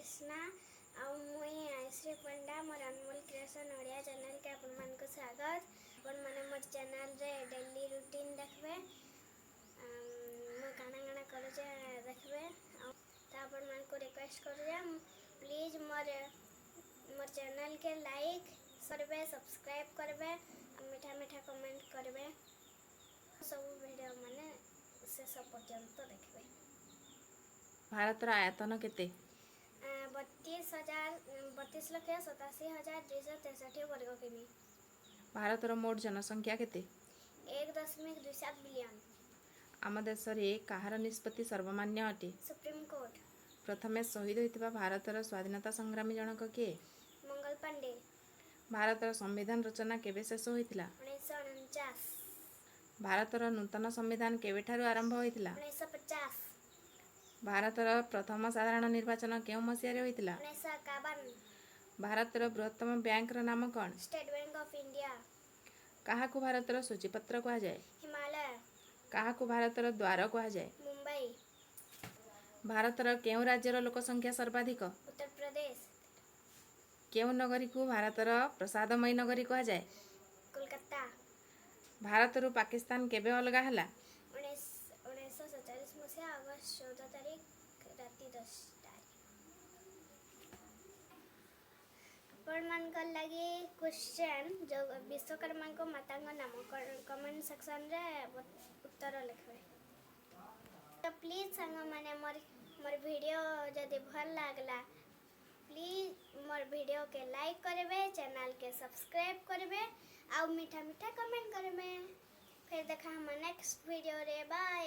कृष्णा आउ मुई आश्री पंडा मोर अनमोल creation Odia channel के अपन मान को स्वागत। अपन माने मोर चैनल रे डेली रूटीन देखबे मो काना काना करूचे देखबे ता अपन मान को रिक्वेस्ट करूचे प्लीज मोर चैनल के लाइक करबे सब्सक्राइब करबे मीठा मीठा कमेंट करबे सब वीडियो माने शेष पर्यंत देखबे। भारतर आयतन केते 32,87,263 वर्ग किमी। भारतर मोट जनसंख्या केते 1.27 बिलियन। आम देश रे कहार निष्पत्ति सर्वमान्य अटे सुप्रीम कोर्ट। प्रथमे शहीद होइतिबा भारतर स्वाधीनता संग्रामी जनक किए मंगल पांडे। भारतर संविधान रचना केबे शेष होइतिला 1949। भारतर नूतन संविधान केबेठारु आरंभ होइतिला 1950। भारतर प्रथम साधारण निर्वाचन केउ मसियारे होइतिला 1951। भारतर बृहत्तम बैंक र नाम कौन स्टेट बैंक ऑफ इंडिया। काहाकु भारतर सूचीपत्र कहा जाए हिमालय। काहाकु भारतर द्वार कहा जाए मुंबई। भारतर केउ राज्यर लोक संख्या सर्वाधिक उत्तर प्रदेश। केउ नगरी को भारतर प्रसादमयी नगरी कहा जाए कोलकाता। भारतरु पाकिस्तान केबे अलगा हला 1947 मसीहा अगस्त 14 तारीख राति 10 आपण मान कर लगी क्वेश्चन जो विश्वकर्मा को माता नाम कमेंट सेक्शन रे उत्तर लिखबे। तो प्लीज संग माने मोर वीडियो जदि भल लागला प्लीज मोर वीडियो के लाइक करबे चैनल के सब्सक्राइब करबे और मीठा मीठा कमेंट करबे। फिर देखा हम नेक्स्ट वीडियो रे बाय।